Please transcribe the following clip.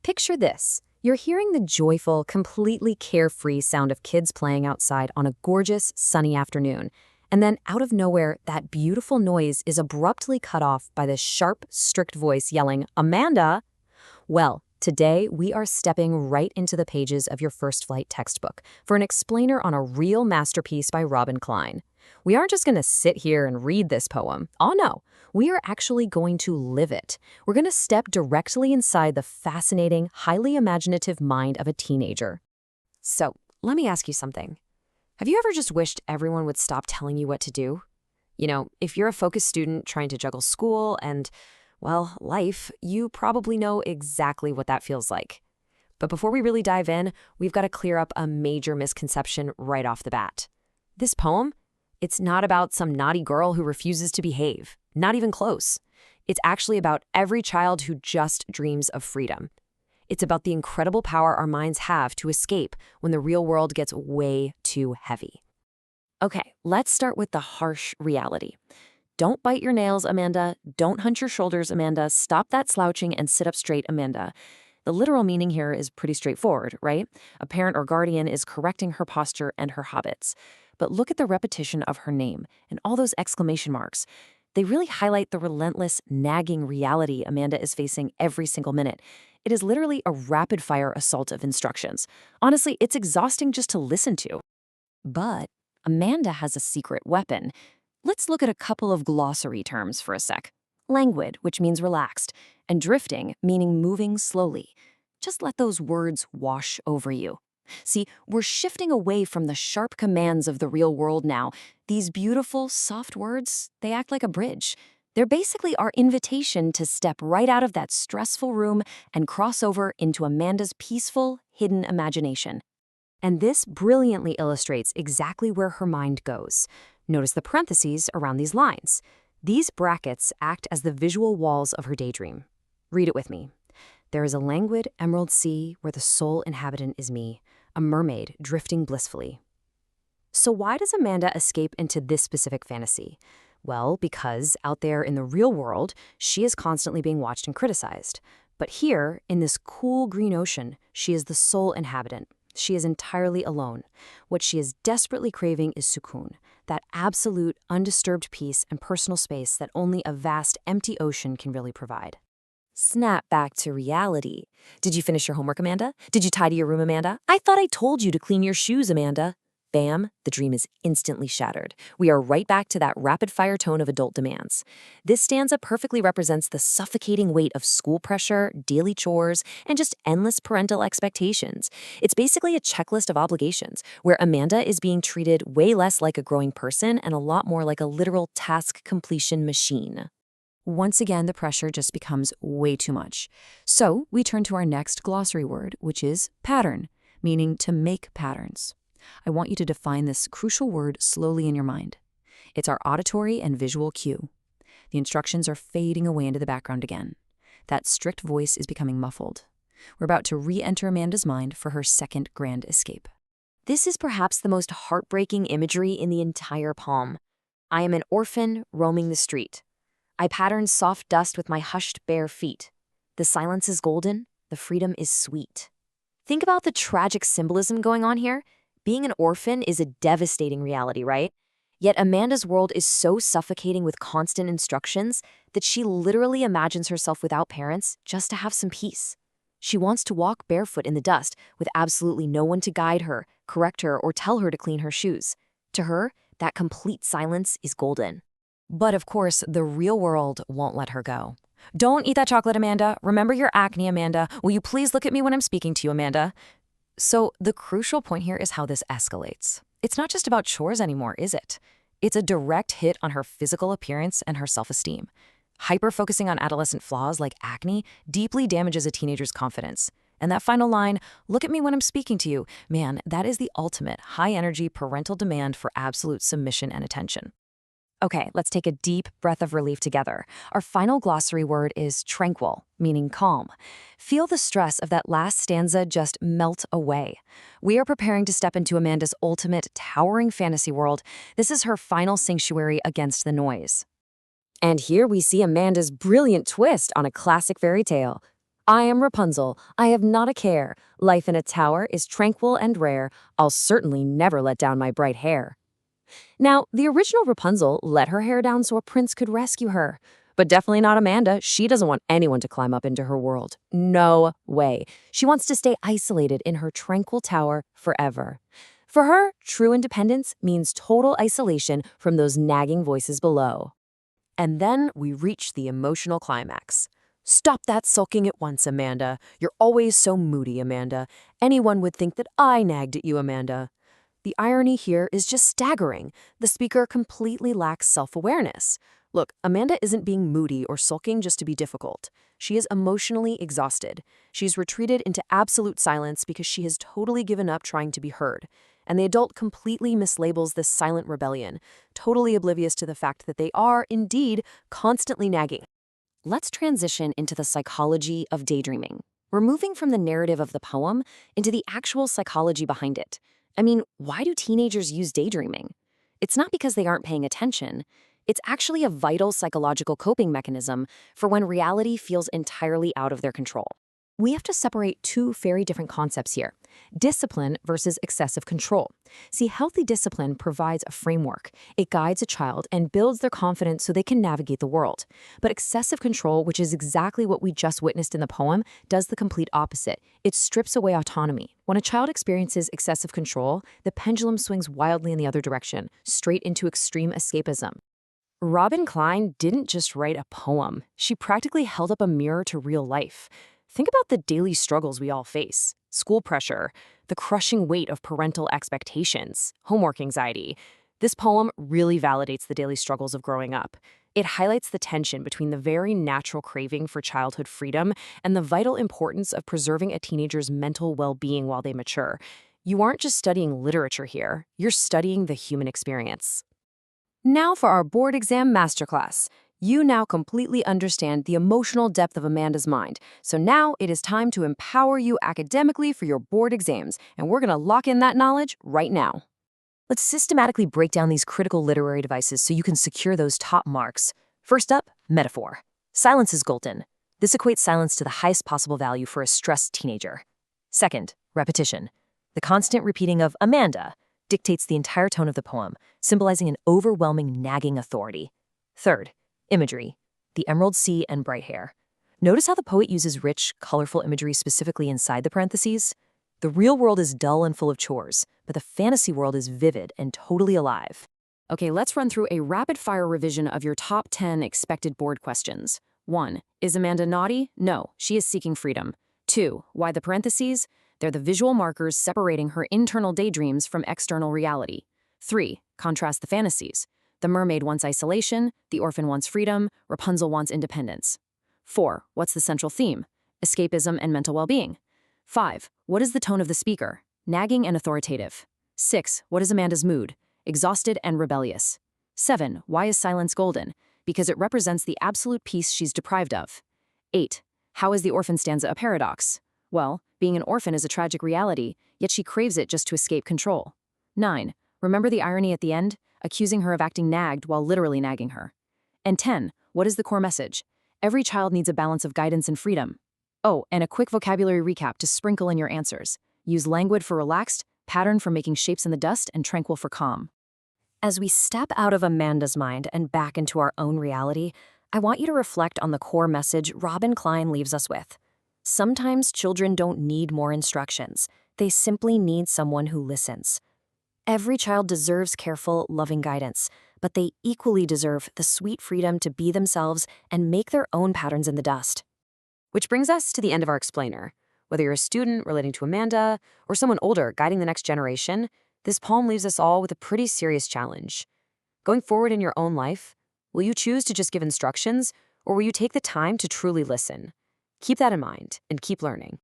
Picture this. You're hearing the joyful, completely carefree sound of kids playing outside on a gorgeous, sunny afternoon. And then, out of nowhere, that beautiful noise is abruptly cut off by this sharp, strict voice yelling, "Amanda!" Well, today we are stepping right into the pages of your First Flight textbook for an explainer on a real masterpiece by Klein. We aren't just going to sit here and read this poem. Oh no, we are actually going to live it. We're going to step directly inside the fascinating, highly imaginative mind of a teenager. So, let me ask you something. Have you ever just wished everyone would stop telling you what to do? You know, if you're a focused student trying to juggle school and, well, life, you probably know exactly what that feels like. But before we really dive in, we've got to clear up a major misconception right off the bat. This poem, it's not about some naughty girl who refuses to behave. Not even close. It's actually about every child who just dreams of freedom. It's about the incredible power our minds have to escape when the real world gets way too heavy. Okay, let's start with the harsh reality. Don't bite your nails, Amanda. Don't hunch your shoulders, Amanda. Stop that slouching and sit up straight, Amanda. The literal meaning here is pretty straightforward, right? A parent or guardian is correcting her posture and her habits. But look at the repetition of her name and all those exclamation marks. They really highlight the relentless, nagging reality Amanda is facing every single minute. It is literally a rapid-fire assault of instructions. Honestly, it's exhausting just to listen to. But Amanda has a secret weapon. Let's look at a couple of glossary terms for a sec. Languid, which means relaxed, and drifting, meaning moving slowly. Just let those words wash over you. See, we're shifting away from the sharp commands of the real world now. These beautiful, soft words, they act like a bridge. They're basically our invitation to step right out of that stressful room and cross over into Amanda's peaceful, hidden imagination. And this brilliantly illustrates exactly where her mind goes. Notice the parentheses around these lines. These brackets act as the visual walls of her daydream. Read it with me. There is a languid emerald sea where the sole inhabitant is me, a mermaid drifting blissfully. So why does Amanda escape into this specific fantasy? Well, because out there in the real world, she is constantly being watched and criticized. But here, in this cool green ocean, she is the sole inhabitant. She is entirely alone. What she is desperately craving is sukoon, that absolute, undisturbed peace and personal space that only a vast, empty ocean can really provide. Snap back to reality. Did you finish your homework, Amanda? Did you tidy your room, Amanda? I thought I told you to clean your shoes, Amanda. Bam, the dream is instantly shattered. We are right back to that rapid-fire tone of adult demands. This stanza perfectly represents the suffocating weight of school pressure, daily chores, and just endless parental expectations. It's basically a checklist of obligations, where Amanda is being treated way less like a growing person and a lot more like a literal task completion machine. Once again, the pressure just becomes way too much. So we turn to our next glossary word, which is pattern, meaning to make patterns. I want you to define this crucial word slowly in your mind. It's our auditory and visual cue. The instructions are fading away into the background again. That strict voice is becoming muffled. We're about to re-enter Amanda's mind for her second grand escape. This is perhaps the most heartbreaking imagery in the entire poem. I am an orphan roaming the street. I pattern soft dust with my hushed bare feet. The silence is golden, the freedom is sweet. Think about the tragic symbolism going on here. Being an orphan is a devastating reality, right? Yet Amanda's world is so suffocating with constant instructions that she literally imagines herself without parents just to have some peace. She wants to walk barefoot in the dust with absolutely no one to guide her, correct her, or tell her to clean her shoes. To her, that complete silence is golden. But of course, the real world won't let her go. Don't eat that chocolate, Amanda. Remember your acne, Amanda. Will you please look at me when I'm speaking to you, Amanda? So the crucial point here is how this escalates. It's not just about chores anymore, is it? It's a direct hit on her physical appearance and her self-esteem. Hyper-focusing on adolescent flaws like acne deeply damages a teenager's confidence. And that final line, look at me when I'm speaking to you, man, that is the ultimate high-energy parental demand for absolute submission and attention. Okay, let's take a deep breath of relief together. Our final glossary word is tranquil, meaning calm. Feel the stress of that last stanza just melt away. We are preparing to step into Amanda's ultimate, towering fantasy world. This is her final sanctuary against the noise. And here we see Amanda's brilliant twist on a classic fairy tale. I am Rapunzel, I have not a care. Life in a tower is tranquil and rare. I'll certainly never let down my bright hair. Now, the original Rapunzel let her hair down so a prince could rescue her. But definitely not Amanda. She doesn't want anyone to climb up into her world. No way. She wants to stay isolated in her tranquil tower forever. For her, true independence means total isolation from those nagging voices below. And then we reach the emotional climax. Stop that sulking at once, Amanda. You're always so moody, Amanda. Anyone would think that I nagged at you, Amanda. The irony here is just staggering. The speaker completely lacks self-awareness. Look, Amanda isn't being moody or sulking just to be difficult. She is emotionally exhausted. She's retreated into absolute silence because she has totally given up trying to be heard. And the adult completely mislabels this silent rebellion, totally oblivious to the fact that they are, indeed, constantly nagging. Let's transition into the psychology of daydreaming. We're moving from the narrative of the poem into the actual psychology behind it. I mean, why do teenagers use daydreaming? It's not because they aren't paying attention. It's actually a vital psychological coping mechanism for when reality feels entirely out of their control. We have to separate two very different concepts here: discipline versus excessive control. See, healthy discipline provides a framework. It guides a child and builds their confidence so they can navigate the world. But excessive control, which is exactly what we just witnessed in the poem, does the complete opposite. It strips away autonomy. When a child experiences excessive control, the pendulum swings wildly in the other direction, straight into extreme escapism. Robin Klein didn't just write a poem. She practically held up a mirror to real life. Think about the daily struggles we all face: school pressure, the crushing weight of parental expectations, homework anxiety. This poem really validates the daily struggles of growing up. It highlights the tension between the very natural craving for childhood freedom and the vital importance of preserving a teenager's mental well-being while they mature. You aren't just studying literature here, you're studying the human experience. Now for our board exam masterclass. You now completely understand the emotional depth of Amanda's mind, so now it is time to empower you academically for your board exams, and we're going to lock in that knowledge right now. Let's systematically break down these critical literary devices so you can secure those top marks. First up, metaphor. Silence is golden. This equates silence to the highest possible value for a stressed teenager. Second, repetition. The constant repeating of Amanda dictates the entire tone of the poem, symbolizing an overwhelming nagging authority. Third, imagery. The emerald sea and bright hair. Notice how the poet uses rich, colorful imagery specifically inside the parentheses? The real world is dull and full of chores, but the fantasy world is vivid and totally alive. Okay, let's run through a rapid-fire revision of your top 10 expected board questions. 1. Is Amanda naughty? No, she is seeking freedom. 2. Why the parentheses? They're the visual markers separating her internal daydreams from external reality. 3. Contrast the fantasies. The mermaid wants isolation, the orphan wants freedom, Rapunzel wants independence. 4. What's the central theme? Escapism and mental well-being. 5. What is the tone of the speaker? Nagging and authoritative. 6. What is Amanda's mood? Exhausted and rebellious. 7. Why is silence golden? Because it represents the absolute peace she's deprived of. 8. How is the orphan stanza a paradox? Well, being an orphan is a tragic reality, yet she craves it just to escape control. 9. Remember the irony at the end? Accusing her of acting nagged while literally nagging her. And 10. What is the core message? Every child needs a balance of guidance and freedom. Oh, and a quick vocabulary recap to sprinkle in your answers. Use languid for relaxed, pattern for making shapes in the dust, and tranquil for calm. As we step out of Amanda's mind and back into our own reality, I want you to reflect on the core message Robin Klein leaves us with. Sometimes children don't need more instructions. They simply need someone who listens. Every child deserves careful, loving guidance, but they equally deserve the sweet freedom to be themselves and make their own patterns in the dust. Which brings us to the end of our explainer. Whether you're a student relating to Amanda or someone older guiding the next generation, this poem leaves us all with a pretty serious challenge. Going forward in your own life, will you choose to just give instructions, or will you take the time to truly listen? Keep that in mind and keep learning.